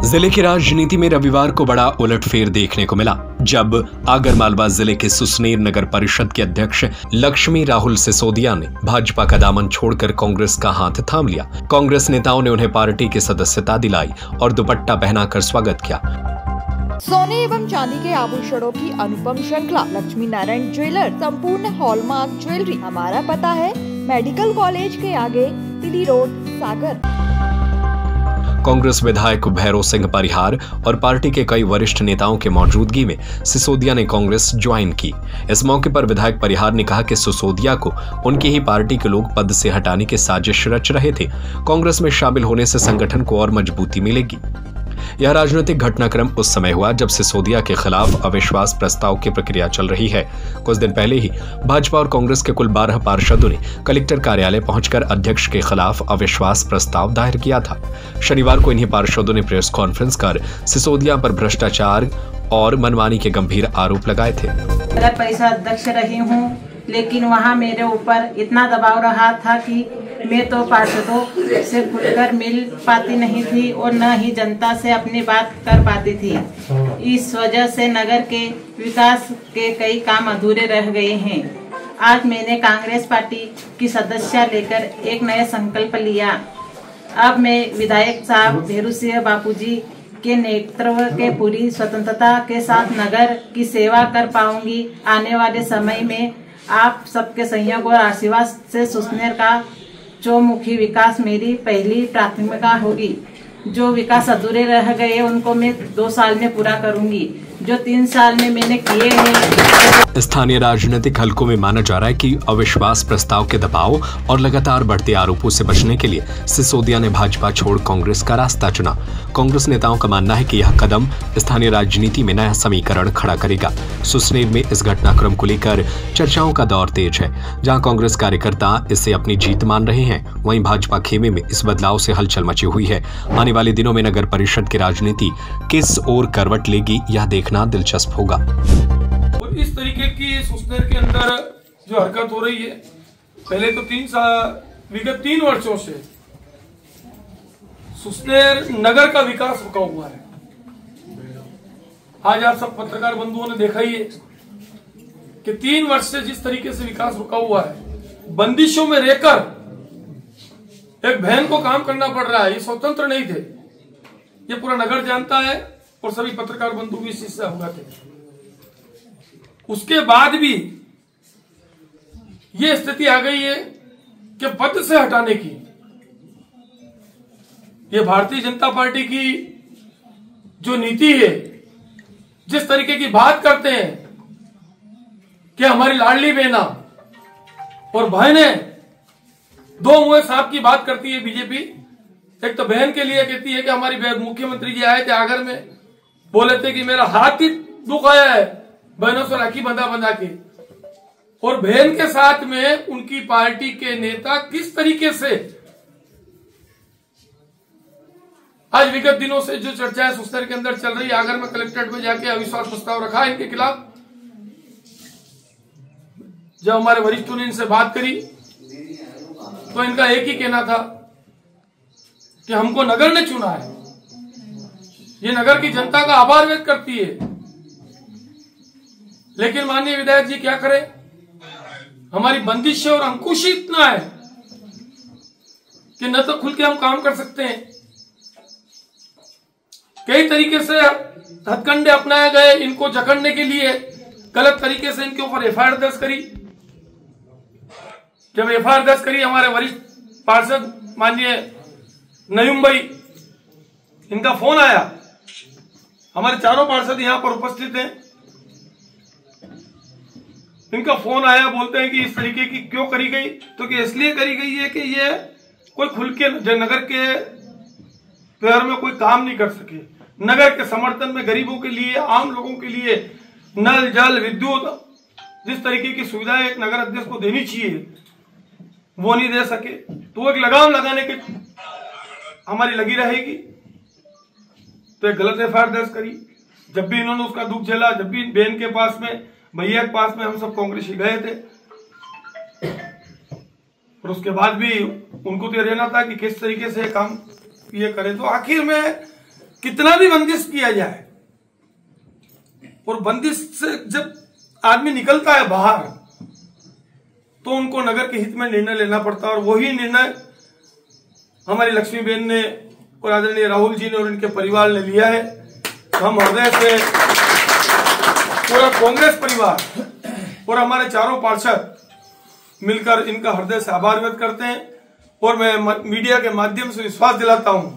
जिले की राजनीति में रविवार को बड़ा उलटफेर देखने को मिला, जब आगरमालवा जिले के सुसनेर नगर परिषद के अध्यक्ष लक्ष्मी राहुल सिसोदिया ने भाजपा का दामन छोड़कर कांग्रेस का हाथ थाम लिया। कांग्रेस नेताओं ने उन्हें पार्टी की सदस्यता दिलाई और दुपट्टा पहनाकर स्वागत किया। सोने एवं चांदी के आभूषणों की अनुपम श्रृंखला लक्ष्मी नारायण ज्वेलर संपूर्ण हॉलमार्क ज्वेलरी। हमारा पता है मेडिकल कॉलेज के आगे, तिली रोड, सागर। कांग्रेस विधायक भैरव सिंह परिहार और पार्टी के कई वरिष्ठ नेताओं के मौजूदगी में सिसोदिया ने कांग्रेस ज्वाइन की। इस मौके पर विधायक परिहार ने कहा कि सिसोदिया को उनकी ही पार्टी के लोग पद से हटाने की साजिश रच रहे थे। कांग्रेस में शामिल होने से संगठन को और मजबूती मिलेगी। यह राजनीतिक घटनाक्रम उस समय हुआ जब सिसोदिया के खिलाफ अविश्वास प्रस्ताव की प्रक्रिया चल रही है। कुछ दिन पहले ही भाजपा और कांग्रेस के कुल 12 पार्षदों ने कलेक्टर कार्यालय पहुंचकर अध्यक्ष के खिलाफ अविश्वास प्रस्ताव दायर किया था। शनिवार को इन्हीं पार्षदों ने प्रेस कॉन्फ्रेंस कर सिसोदिया पर भ्रष्टाचार और मनमानी के गंभीर आरोप लगाए थे। नगर परिषद अध्यक्ष रही हूँ, लेकिन वहाँ मेरे ऊपर इतना दबाव रहा था कि मैं तो पार्षदों से खुलकर मिल पाती नहीं थी और न ही जनता से अपनी बात कर पाती थी। इस वजह से नगर के विकास के कई काम अधूरे रह गए हैं। आज मैंने कांग्रेस पार्टी की सदस्य लेकर एक नया संकल्प लिया। अब मैं विधायक साहब भैरू सिंह बापूजी के नेतृत्व के पूरी स्वतंत्रता के साथ नगर की सेवा कर पाऊंगी। आने वाले समय में आप सबके सहयोग और आशीर्वाद से सुसनेर का चौमुखी विकास मेरी पहली प्राथमिकता होगी। जो विकास अधूरे रह गए उनको मैं 2 साल में पूरा करूंगी, जो 3 साल में मैंने किए हैं। स्थानीय राजनीतिक हलकों में माना जा रहा है कि अविश्वास प्रस्ताव के दबाव और लगातार बढ़ते आरोपों से बचने के लिए सिसोदिया ने भाजपा छोड़ कांग्रेस का रास्ता चुना। कांग्रेस नेताओं का मानना है कि यह कदम स्थानीय राजनीति में नया समीकरण खड़ा करेगा। सुसनेर में इस घटनाक्रम को लेकर चर्चाओं का दौर तेज है। जहां कांग्रेस कार्यकर्ता इसे अपनी जीत मान रहे हैं, वहीं भाजपा खेमे में इस बदलाव से हलचल मची हुई है। आने वाले दिनों में नगर परिषद की राजनीति किस ओर करवट लेगी, यह देखना दिलचस्प होगा। और इस तरीके की सुसनेर के अंदर जो हरकत हो रही है, पहले तो विगत 3 वर्षों से सुसनेर नगर का विकास रुका हुआ है। आज आप सब पत्रकार बंधुओं ने देखा ही है कि 3 वर्ष से जिस तरीके से विकास रुका हुआ है, बंदिशों में रहकर एक बहन को काम करना पड़ रहा है। ये स्वतंत्र नहीं थे, ये पूरा नगर जानता है और सभी पत्रकार बंधु भी इस चीज से अवगत है। उसके बाद भी ये स्थिति आ गई है कि पद से हटाने की। ये भारतीय जनता पार्टी की जो नीति है, जिस तरीके की बात करते हैं कि हमारी लाडली बहना और बहनें, 2 मुंह सांप की बात करती है बीजेपी। एक तो बहन के लिए कहती है कि हमारी मुख्यमंत्री जी आए थे आगर में, बोले थे कि मेरा हाथ ही दुखाया है बहनों से राखी बंधा के। और बहन के साथ में उनकी पार्टी के नेता किस तरीके से आज विगत दिनों से जो चर्चा है सुसनेर के अंदर चल रही है, आगर में कलेक्ट्रेट में जाके अविश्वास प्रस्ताव रखा है इनके खिलाफ। जब हमारे वरिष्ठों ने इनसे बात करी तो इनका एक ही कहना था कि हमको नगर ने चुना है, ये नगर की जनता का आभार व्यक्त करती है। लेकिन माननीय विधायक जी क्या करें, हमारी बंदिश और अंकुश इतना है कि न तो खुल के हम काम कर सकते हैं, कई तरीके से हथकंडे अपनाए गए इनको जकड़ने के लिए। गलत तरीके से इनके ऊपर एफआईआर दर्ज करी। जब एफआईआर दर्ज करी, हमारे वरिष्ठ पार्षद माननीय नयूम भाई, इनका फोन आया। हमारे चारों पार्षद यहां पर उपस्थित हैं। इनका फोन आया, बोलते हैं कि इस तरीके की क्यों करी गई, तो कि इसलिए करी गई है कि ये कोई खुल के नगर के पैर में कोई काम नहीं कर सके। नगर के समर्थन में गरीबों के लिए, आम लोगों के लिए नल, जल, विद्युत, जिस तरीके की सुविधाएं एक नगर अध्यक्ष को देनी चाहिए वो नहीं दे सके, तो वो एक लगाम लगाने की हमारी लगी रहेगी। तो एक गलत एफआईआर दर्ज करी। जब भी इन्होंने उसका दुख झेला, जब भी बहन के पास में, भैया के पास में हम सब कांग्रेसी गए थे, और उसके बाद भी उनको तो रहना था कि किस तरीके से काम ये करे। तो आखिर में कितना भी बंदिश किया जाए, और बंदिश से जब आदमी निकलता है बाहर तो उनको नगर के हित में निर्णय लेना पड़ता है। और वही निर्णय हमारी लक्ष्मीबेन ने और आदरणीय राहुल जी ने और इनके परिवार ने लिया है। हम हृदय से पूरा कांग्रेस परिवार और हमारे चारों पार्षद मिलकर इनका हृदय से आभार व्यक्त करते हैं। और मैं मीडिया के माध्यम से विश्वास दिलाता हूं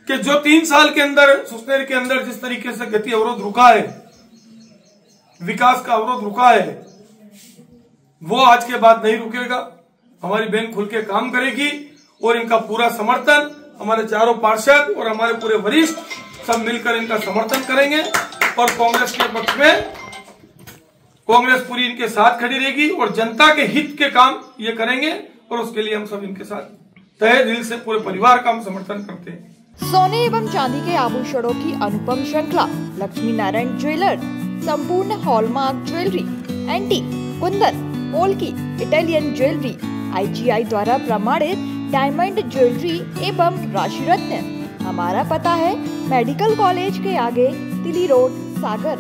कि जो 3 साल के अंदर सुसनेर के अंदर जिस तरीके से गति अवरोध रुका है, विकास का अवरोध रुका है, वो आज के बाद नहीं रुकेगा। हमारी बहन खुल के काम करेगी और इनका पूरा समर्थन हमारे चारों पार्षद और हमारे पूरे वरिष्ठ सब मिलकर इनका समर्थन करेंगे। और कांग्रेस के पक्ष में कांग्रेस पूरी इनके साथ खड़ी रहेगी और जनता के हित के काम ये करेंगे। और उसके लिए हम सब इनके साथ तहे दिल से पूरे परिवार का हम समर्थन करते हैं। सोने एवं चांदी के आभूषणों की अनुपम श्रृंखला लक्ष्मी नारायण ज्वेलर संपूर्ण hallmark jewellery, antique, Kundan, polki, Italian jewellery, IGI द्वारा प्रमाणित डायमंड ज्वेलरी एवं राशि रत्न। हमारा पता है मेडिकल कॉलेज के आगे, तिली रोड, सागर।